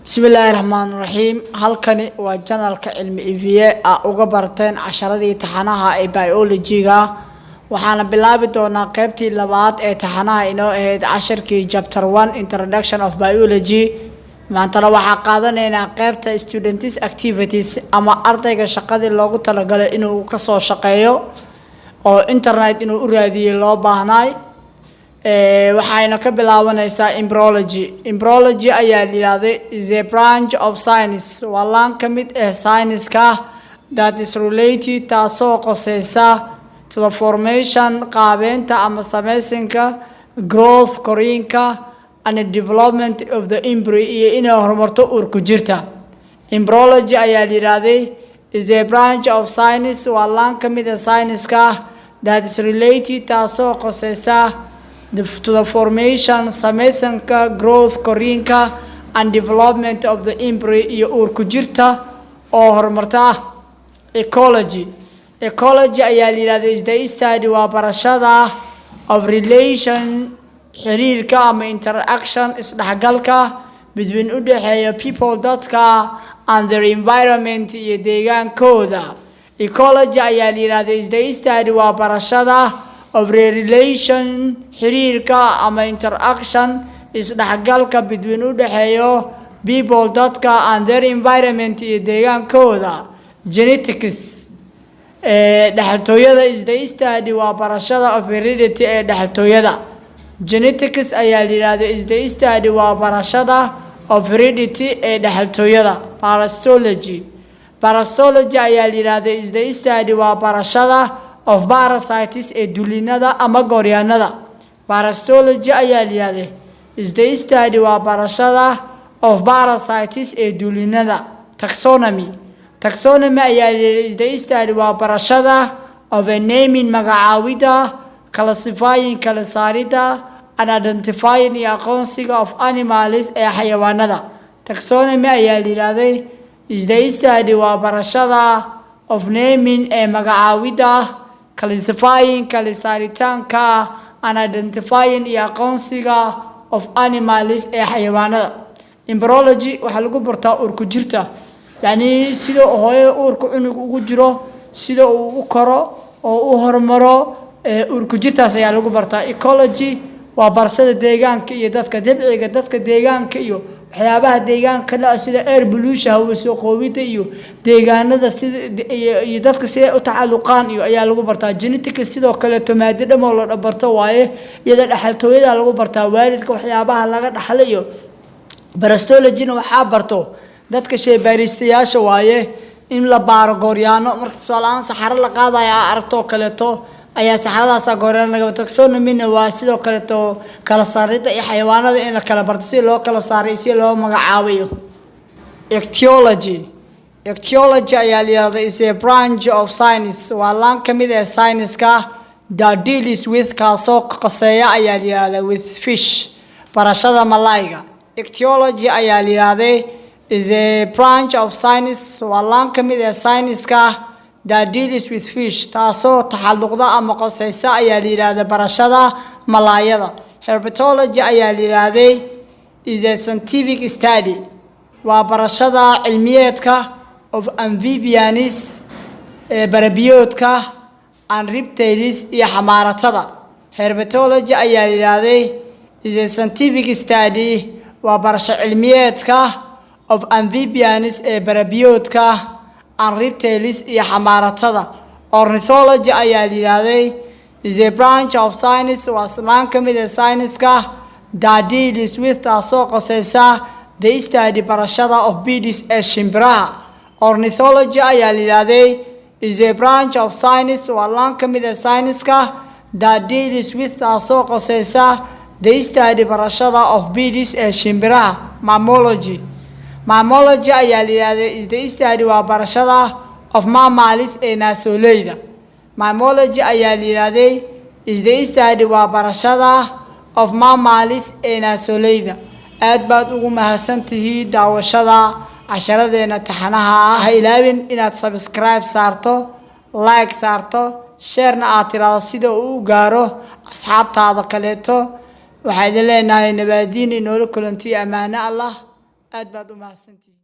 bismillaahi raxmaani raxiim halkani waa janalka cilmi iviye uga barteen casharadii taxanaha ee biology-ga waxaana bilaabi doonaa qaybtii labaad ee taxanaha inoo ahayd casharkii chapter 1 introduction of biology maantana waxaa qaadanaynaa qaybta students activities ama ardayga shaqadii loogu talagalay inuu ka soo shaqeeyo oo internet inuu u raadiyo loo baahnay waxayna ka bilaabanaysaa embryology ayaa yiraahday is a branch of science waa laan ka mid ah science-ka that is related taasoo qoseysa to the formation qaabeynta ama samaysanka growth koriinka and the development of the embryo iyo inay horumarto uurku jirta embryology ayaa yiraahday is a branch of science waa laan ka mid ah science-ka that is related taasoo qoseysa to the formation samaysanka growth koriinka and development of the embryo iyo uurku jirta oo horumarta ecology ayaa yiraahday is the study waa barashada of relation xiriirka ama interaction isdhexgalka between u dhaxeeya people dadka and their environment iyo deegaankooda ecology ayaa yiraahday is the study waa barashada of relation xiriirka ama interaction isdhexgalka between u dhaxeeyo people dadka and their environment iyo deegaankooda genetics dhaxaltooyada is the study waa barashada of heredity ee dhaxaltooyada genetics ayaa yiraahday is the study waa barashada of heredity ee dhaxaltooyada parasitology ayaa yiraahday is the study waa barashada of parasites ee dulinada ama gooryaanada parasitology ayaa yiraahday is the study waa barashada of parasites ee dulinada taxonomy ayaa yiraahday is the study waa barashada of a naming magacaawida classifying kala saarida and identifying iyo aqoonsiga of animals ee xayawaanada taxonomy ayaa yiraahday is the study waa barashada of naming ee magacaawida classifying kala saaritaanka and identifying iyo aqoonsiga of animals ee xayawaanada embryology waxa lagu bartaa uurku jirta yani sida hooyada uurku cunug ugu jiro sida uu u koro oo u hormaro uurku jirtaas ayaa lagu bartaa ecology waa barashada deegaanka iyo dadka dabciga dadka deegaanka iyo waxyaabaha deegaanka la sida air pollution hawo soo qoobida iyo deegaanada sida iyo dadka sida u tacalluqaan iyo ayaa lagu bartaa genetics sidoo kale tomaadi dhamo la dhabarto waaye iyada dhaxaltooyada lagu bartaa waalidka waxyaabaha laga dhaxlayo parasitology waxa barto dadka shaybaaristayaasha waaye in la baaro gooryaano marka su'aalaan saxaro la qaadayo aragto kaleeto ayaa saxaradaas gooraan laga taxonomy waa sidoo kale to kala saarida iyo xayawaanada in la kala barto si loo kala saaray si loo magacaabiyo ichthyology ayaa yiraahday is a branch of science waa laan ka mid ah science-ka that deals with kaasoo qoseeya ayaa yiraahday with fish barashada malayga ichthyology ayaa yiraahday is a branch of science waa laan ka mid ah science-ka that deals with fish taasoo taxalluqda ama qoseysa ayaa yiraahday barashada malayada herpetology ayaa yiraahday is a scientific study waa barashada cilmiyeedka of amphibians barabiyoodka and reptiles iyo xamaaratada herpetology ayaa yiraahday is a scientific study waa barasho cilmiyeedka of amphibians barabiyoodka and reptiles iyo xamaaratada ornithology ayaa yiraahday is a branch of science waa laan ka mid ah science-ka that deals with taasoo qoseysa the study barashada of birds ee shimbiraha ornithology ayaa yiraahday is a branch of science waa laan ka mid ah science-ka that deals with taasoo qoseysa the study barashada of birds ee shimbiraha mammalogy ayaa yiraahday is the study waa barashada of mammals ee naasoleyda mammalogy ayaa yiraahday is the study waa barashada of mammals ee naasoleyda aad baad ugu mahadsantihiin daawashada casharadeena taxanaha ha ilaawin inaad subscribe saarto like saarto share na aad tiraado sida uu gaaro asxaabtaada kaleeto waxaad leenahay nabadiin inoo kulantii amaana Allah aad baad u mahadsantihiin